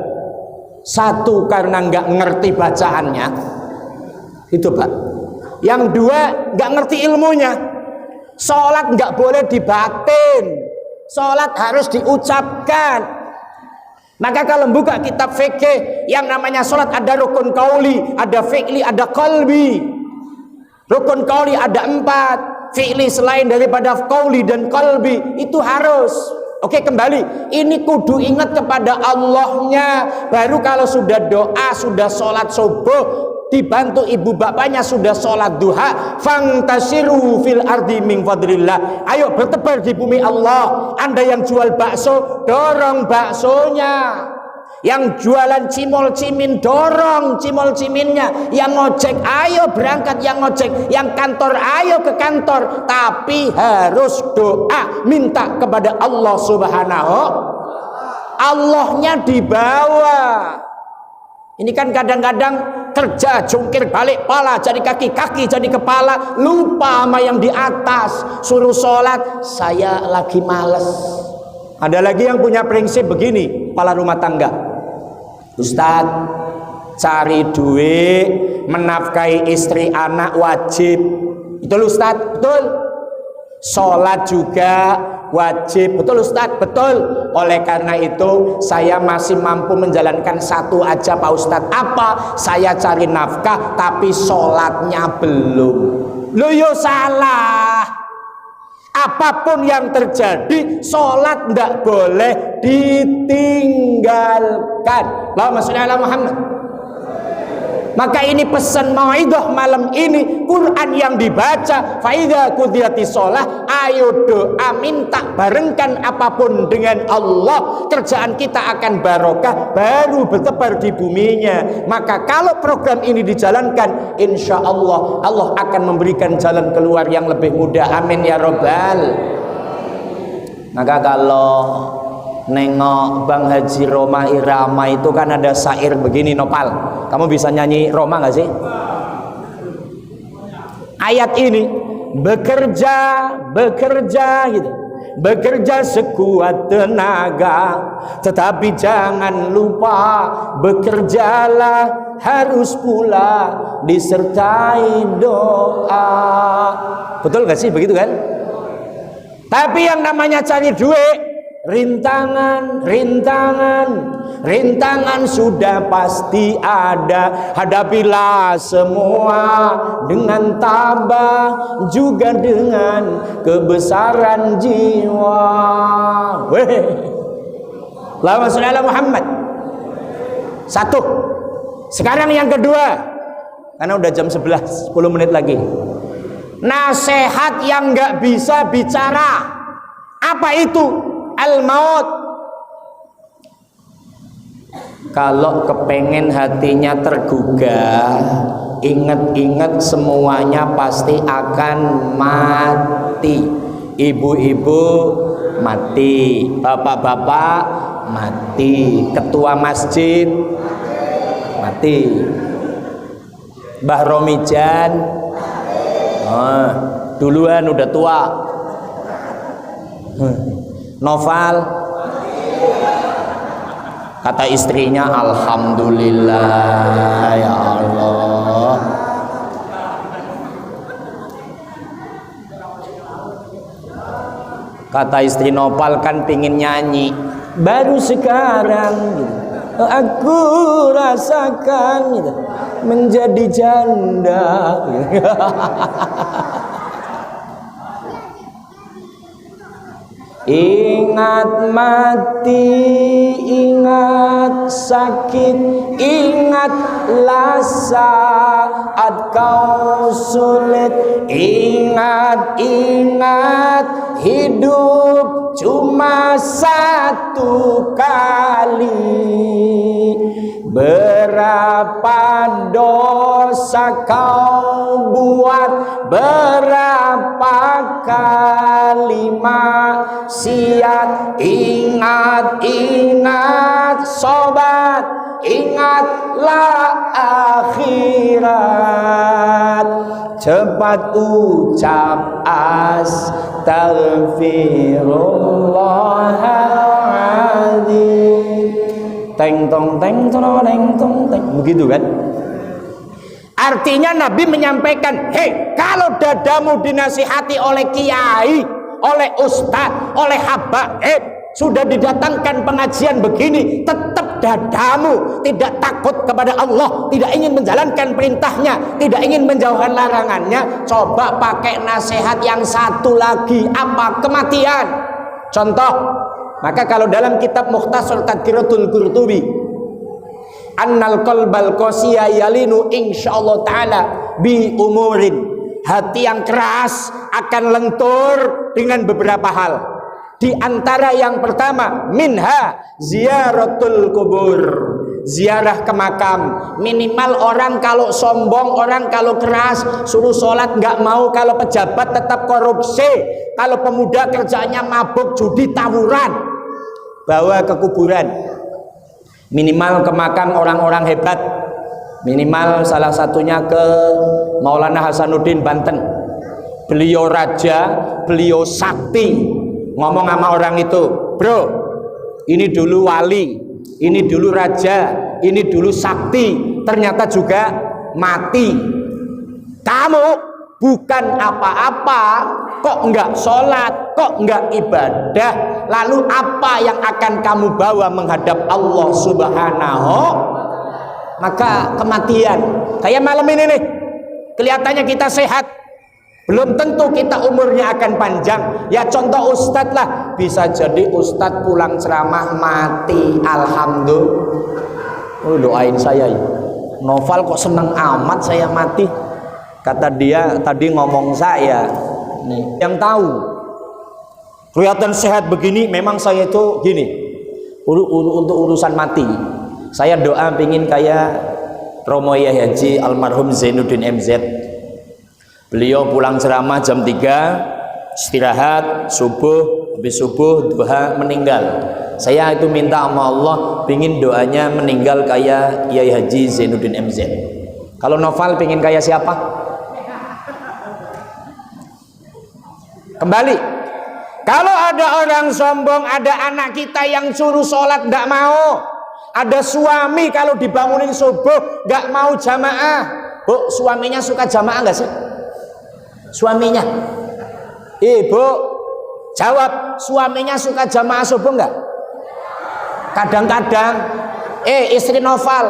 Speaker 1: Satu, karena nggak ngerti bacaannya, itu Pak. Yang 2, nggak ngerti ilmunya. Sholat nggak boleh dibatin, sholat harus diucapkan. Maka kalau buka kitab fikih, yang namanya sholat ada rukun qauli, ada fi'li, ada qalbi. Rukun qauli ada 4, fi'li selain daripada qauli dan qalbi itu harus. Oke, kembali, ini kudu ingat kepada Allahnya. Baru kalau sudah doa, sudah sholat subuh, dibantu ibu bapaknya sudah sholat duha, fantasiru fil ardi min fadlillah. Ayo bertebar di bumi Allah. Anda yang jual bakso, dorong baksonya. Yang jualan cimol cimin, dorong cimol ciminnya. Yang ngojek, ayo berangkat yang ngojek. Yang kantor, ayo ke kantor. Tapi harus doa, minta kepada Allah subhanahu. Allahnya dibawa. Ini kan kadang-kadang kerja jungkir balik pala jadi kaki, kaki jadi kepala, lupa sama yang di atas. Suruh sholat, saya lagi males. Ada lagi yang punya prinsip begini, kepala rumah tangga. Ustadz, cari duit, menafkahi istri anak wajib. Betul Ustadz? Betul. Sholat juga wajib. Betul Ustadz? Betul. Oleh karena itu saya masih mampu menjalankan satu aja Pak Ustadz. Apa? Saya cari nafkah tapi sholatnya belum. Loh yo salah. Apapun yang terjadi, sholat tidak boleh ditinggalkan. Allahumma sholli ala Muhammad. Maka ini pesan mau'idah malam ini, Quran yang dibaca, fa idza qudiyatis shalah, ayo doa, minta barengkan apapun dengan Allah, kerjaan kita akan barokah, baru bertebar di buminya. Maka kalau program ini dijalankan, insya Allah Allah akan memberikan jalan keluar yang lebih mudah. Amin ya robbal. Maka kalau nengok Bang Haji Roma Irama itu kan ada syair begini, Nopal. Kamu bisa nyanyi Roma nggak sih? Ayat ini, bekerja gitu. Bekerja sekuat tenaga, tetapi jangan lupa bekerjalah harus pula disertai doa. Betul nggak sih begitu kan? Tapi yang namanya cari duit, rintangan sudah pasti ada. Hadapilah semua dengan tabah, juga dengan kebesaran jiwa. Allahumma sholli ala Muhammad. Satu. Sekarang yang kedua, karena udah jam 11, 10 menit lagi. Nasihat yang nggak bisa bicara. Apa itu? Al-maut. Kalau kepengen hatinya tergugah, Ingat-ingat semuanya pasti akan mati. Ibu-ibu mati, bapak-bapak mati, ketua masjid mati, Mbah Romijan duluan udah tua, Noval kata istrinya alhamdulillah ya Allah. Kata istri Noval kan pingin nyanyi, baru sekarang gitu, aku rasakan gitu, menjadi janda gitu. Ingat mati, ingat sakit, ingatlah saat kau sulit. Ingat hidup cuma satu kali. Berapa dosa kau buat, berapa kali maksiat. Ingat sobat, ingatlah akhirat. Cepat ucap astaghfirullahaladzim. Teng tong teng tong teng tong teng, begitu kan? Artinya Nabi menyampaikan, hei, kalau dadamu dinasihati oleh kiai, oleh ustadz, oleh habaib, sudah didatangkan pengajian begini, tetap dadamu tidak takut kepada Allah, tidak ingin menjalankan perintahnya, tidak ingin menjauhkan larangannya, coba pakai nasihat yang satu lagi, apa? Kematian. Contoh, maka kalau dalam kitab Mukhtasar Tadhkiratul Qurtubi, annal qalbal qasiya yalinu insyaallah taala bi umurin, hati yang keras akan lentur dengan beberapa hal. Di antara yang pertama, minha ziyaratul kubur, ziarah ke makam. Minimal orang kalau sombong, orang kalau keras, suruh sholat nggak mau, kalau pejabat tetap korupsi, kalau pemuda kerjanya mabuk, judi, tawuran, bawa ke kuburan. Minimal ke makam orang-orang hebat. Minimal salah satunya ke Maulana Hasanuddin Banten. Beliau raja, beliau sakti. Ngomong sama orang itu, bro, ini dulu wali, ini dulu raja, ini dulu sakti, ternyata juga mati. Kamu bukan apa-apa, kok enggak sholat, kok enggak ibadah, lalu apa yang akan kamu bawa menghadap Allah Subhanahu? Maka kematian. Kayak malam ini nih, kelihatannya kita sehat, belum tentu kita umurnya akan panjang. Ya contoh ustadz lah, bisa jadi ustadz pulang ceramah mati. Alhamdulillah. Doain saya ya, Noval kok seneng amat saya mati. Kata dia tadi ngomong saya nih, yang tahu kelihatan sehat begini, memang saya itu gini, untuk urusan mati saya doa pingin kayak Romo Yahya Haji almarhum Zainuddin MZ. Beliau pulang ceramah jam 3, istirahat, subuh, habis subuh, duha, meninggal. Saya itu minta sama Allah, pingin doanya meninggal kayak Yai Haji Zainuddin MZ. Kalau Noval pingin kayak siapa? Kembali, kalau ada orang sombong, ada anak kita yang suruh sholat nggak mau, ada suami kalau dibangunin subuh nggak mau jamaah. Bu, suaminya suka jamaah nggak sih? Suaminya, ibu jawab, suaminya suka jamaah subuh nggak? Kadang-kadang, istri Noval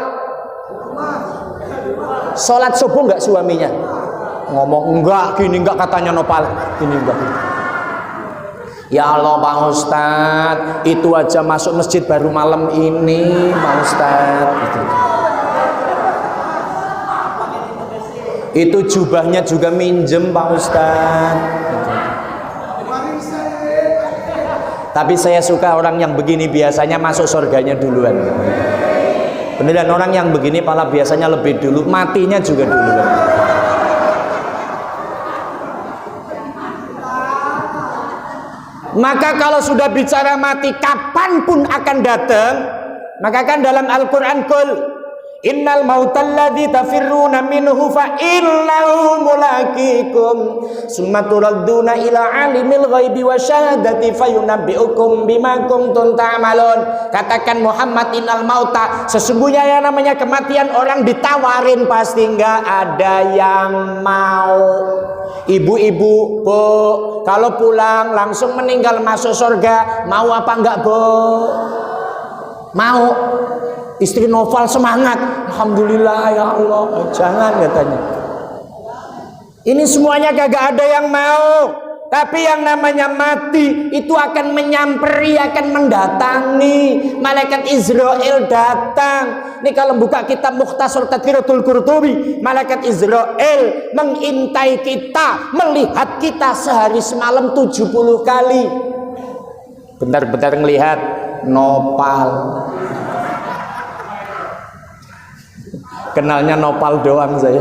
Speaker 1: sholat subuh nggak suaminya? Ngomong enggak, gini enggak katanya Noval, gini enggak. Ya Allah Pak Ustadz, itu aja masuk masjid baru malam ini Pak Ustadz. Itu jubahnya juga minjem Pak Ustadz. Tapi saya suka orang yang begini, biasanya masuk surganya duluan. Beneran orang yang begini pala biasanya lebih dulu, matinya juga dulu. Maka kalau sudah bicara mati kapanpun akan datang, maka kan dalam Al-Quran kul innal mautalladzi tafirruna minhu fa innahu mulaqikum summa turadduna ila alimil ghaibi wasyahadati fayunabbiukum bima kuntum ta'malun. Katakan Muhammad, innal mauta, sesungguhnya yang namanya kematian orang ditawarin pasti nggak ada yang mau. Ibu-ibu, Bu, kalau pulang langsung meninggal masuk surga, mau apa enggak, Bu? Mau. Istri Noval semangat, alhamdulillah ya Allah. Jangan, katanya. Ini semuanya kagak ada yang mau. Tapi yang namanya mati itu akan menyamperi, akan mendatangi. Malaikat Israel datang. Ini kalau buka kitab Mukhtasar Tadhkiratul Qurtubi, malaikat Israel mengintai kita, melihat kita sehari semalam 70 kali. Bentar-bentar ngelihat Nopal. Kenalnya Nopal doang saya.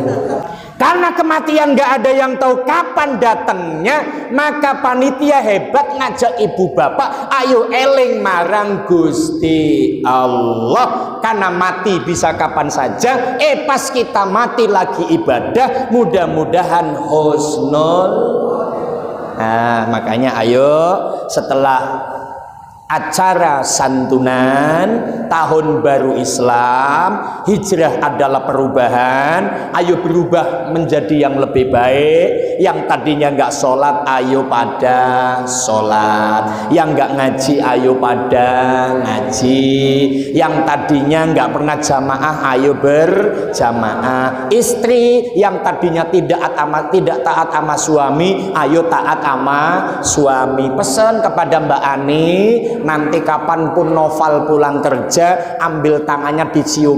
Speaker 1: Karena kematian gak ada yang tahu kapan datangnya, maka panitia hebat ngajak ibu bapak, ayo eling marang Gusti Allah. Karena mati bisa kapan saja. Pas kita mati lagi ibadah, mudah-mudahan husnul. Nah, makanya ayo setelah acara santunan tahun baru Islam, hijrah adalah perubahan. Ayo berubah menjadi yang lebih baik. Yang tadinya nggak sholat, ayo pada sholat. Yang nggak ngaji, ayo pada ngaji. Yang tadinya nggak pernah jamaah, ayo berjamaah. Istri yang tadinya tidak taat sama suami, ayo taat sama suami. Pesan kepada Mbak Ani, nanti kapanpun Noval pulang kerja, ambil tangannya dicium.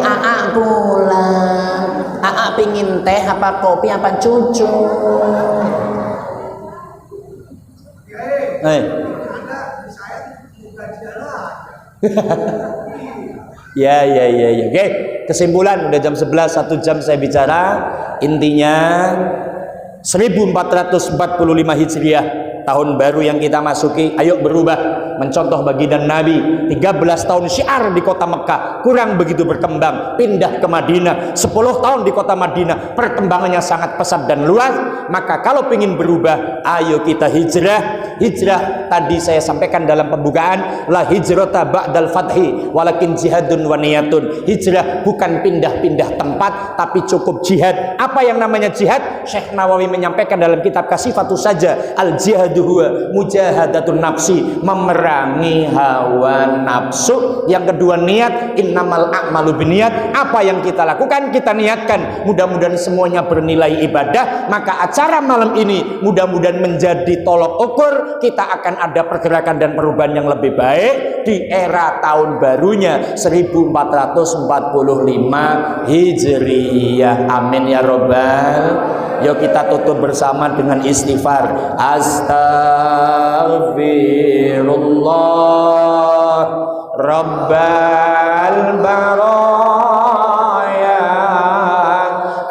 Speaker 1: Aa pulang. Aa pingin teh apa kopi apa cucu? Ya. Oke, kesimpulan udah jam 11, 1 jam saya bicara. Intinya 1445 Hijriah, tahun baru yang kita masuki, ayo berubah mencontoh baginda Nabi. 13 tahun syiar di kota Mekah kurang begitu berkembang, pindah ke Madinah. 10 tahun di kota Madinah, perkembangannya sangat pesat dan luas. Maka kalau ingin berubah, ayo kita hijrah. Hijrah tadi saya sampaikan dalam pembukaan, la hijrata ba'dal fathi walakin jihadun wa niyatun. Hijrah bukan pindah-pindah tempat, tapi cukup jihad. Apa yang namanya jihad? Syekh Nawawi menyampaikan dalam kitab Kasifatus Saja, al jihadu huwa mujahadatun nafsi, memerangi hawa nafsu. Yang kedua niat, innamal a'malu binniyat. Apa yang kita lakukan kita niatkan, mudah-mudahan semuanya bernilai ibadah. Maka acara malam ini mudah-mudahan menjadi tolok ukur kita akan ada pergerakan dan perubahan yang lebih baik di era tahun barunya 1445 Hijriyah. Amin ya robbal. Yuk kita tutup bersama dengan istighfar. Astaghfirullah Rabbal baraya.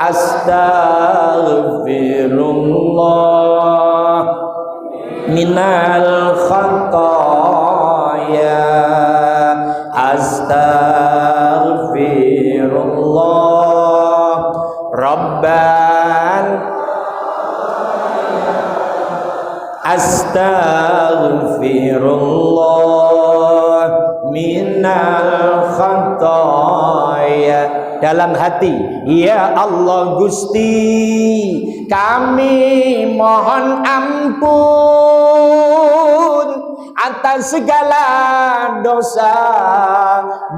Speaker 1: Astaghfirullah minal khataya. Astaghfirullah Rabbal. Astaghfirullah minal khataya. Dalam hati, ya Allah Gusti, kami mohon ampun atas segala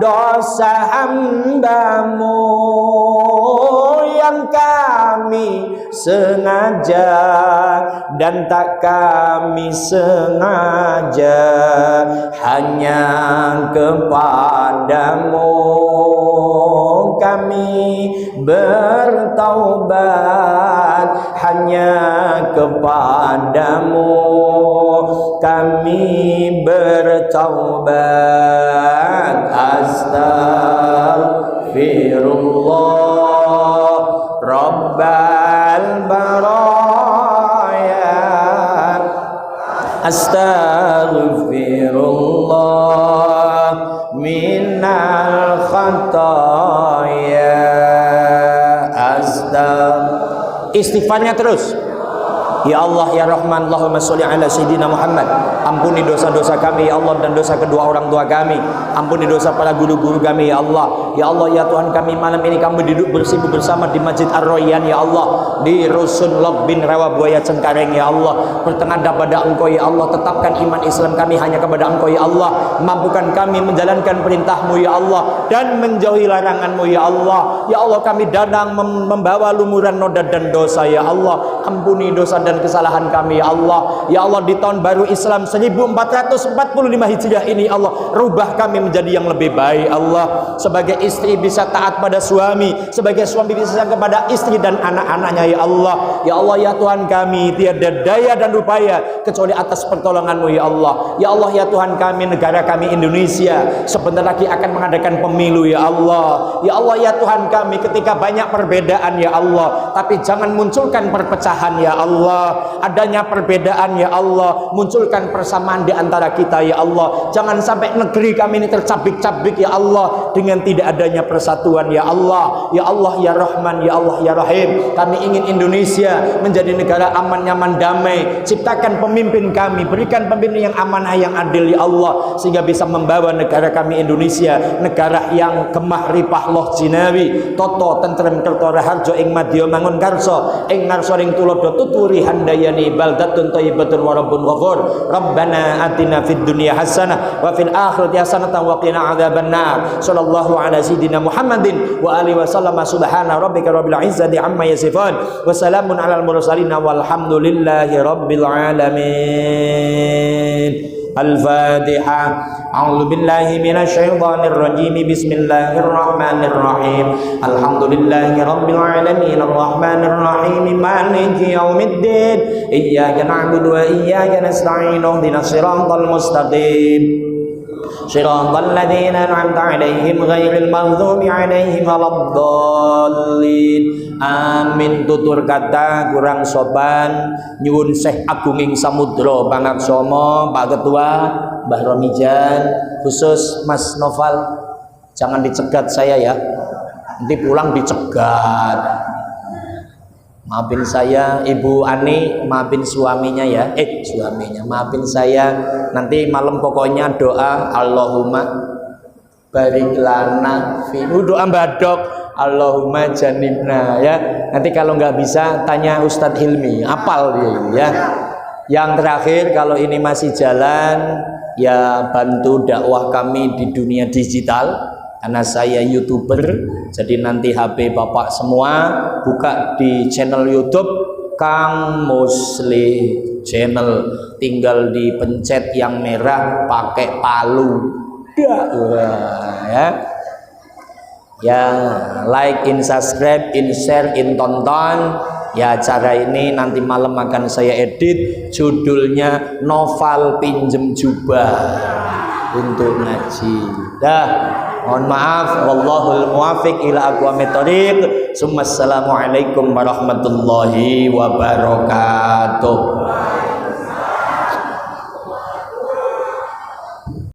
Speaker 1: dosa hamba-Mu yang kami sengaja dan tak kami sengaja, hanya kepadamu kami bertaubat, hanya kepadamu kami bertaubat. astaghfirullah rabbal baraya astaghfirullah minal khataya istighfarnya terus. Ya Allah ya Rahman, Allahumma sholli ala sayyidina Muhammad. Ampuni dosa-dosa kami ya Allah dan dosa kedua orang tua kami. Ampuni dosa para guru-guru kami ya Allah. Ya Allah ya Tuhan kami, malam ini kami duduk bersibuk bersama di Masjid Ar-Royan ya Allah, di Rusun Lok bin Rawabuaya Cengkareng ya Allah. Bertengadah pada Engkau ya Allah, tetapkan iman Islam kami hanya kepada Engkau ya Allah. Mampukan kami menjalankan perintah-Mu ya Allah dan menjauhi larangan-Mu ya Allah. Ya Allah kami datang membawa lumuran noda dan dosa ya Allah. Ampuni dosa dan kesalahan kami ya Allah. Ya Allah, di tahun baru Islam 1445 Hijriah ini Allah, rubah kami menjadi yang lebih baik Allah. Sebagai istri bisa taat pada suami, sebagai suami bisa sayang kepada istri dan anak-anaknya ya Allah. Ya Allah ya Tuhan kami, tiada daya dan upaya kecuali atas pertolongan-Mu ya Allah. Ya Allah ya Tuhan kami, negara kami Indonesia sebentar lagi akan mengadakan pemilu ya Allah. Ya Allah ya Tuhan kami, ketika banyak perbedaan ya Allah, tapi jangan munculkan perpecahan ya Allah. Adanya perbedaan ya Allah, munculkan persamaan di antara kita ya Allah. Jangan sampai negeri kami ini tercabik-cabik ya Allah dengan tidak adanya persatuan ya Allah. Ya Allah ya Rahman, ya Allah ya Rahim, kami ingin Indonesia menjadi negara aman, nyaman, damai. Ciptakan pemimpin kami, berikan pemimpin yang amanah, yang adil ya Allah, sehingga bisa membawa negara kami Indonesia, negara yang gemah ripah loh jinawi toto tentrem kertora harjo ing madya mangun karso ing ngarso ring tulodo tuturi handayani baldatun thayyibatun wa rabbun ghafur. Rabbana atina fid dunya hasanah wa fil akhirati hasanah wa qina adzabannar. Sallallahu ala sayyidina Muhammadin wa alihi wasallam. Subhana rabbika rabbil izzati amma yasifun wa salamun alal mursalin walhamdulillahi rabbil alamin. Al-Fatihah. A'udzu billahi minasy syaithanir rajim. Bismillahirrahmanirrahim. Alhamdulillahi rabbil alamin arrahmanir rahim maliki yaumiddin. Iyyaka na'budu wa iyyaka nasta'in. Ihdinas siratal mustaqim. Shiratal ladzina an'amta 'alaihim ghairil maghdubi 'alaihim waladdallin. Amin. Tutur kata kurang sopan nyuwun Syekh Agunging Samudra Pangaksama, Pak Ketua, Mbah Romijan, khusus Mas Noval, jangan dicegat saya ya, nanti pulang dicegat. Maafin saya Ibu Ani, maafin suaminya ya, suaminya maafin saya. Nanti malam pokoknya doa Allahumma barik lana fi, doa badok Allahumma janibna ya. Nanti kalau nggak bisa tanya Ustadz Hilmi, apal dia ya. Yang terakhir, kalau ini masih jalan ya bantu dakwah kami di dunia digital. Karena saya YouTuber, jadi nanti HP Bapak semua buka di channel YouTube Kang Musli Channel, tinggal dipencet yang merah pakai palu ya. Ya, like, in subscribe, in share, in tonton. Ya, cara ini nanti malam akan saya edit, judulnya Noval Pinjem Jubah untuk ngaji. Dah, mohon maaf, wallahul muwafiq ila aqwamit thoriq. Assalamualaikum warahmatullahi wabarakatuh.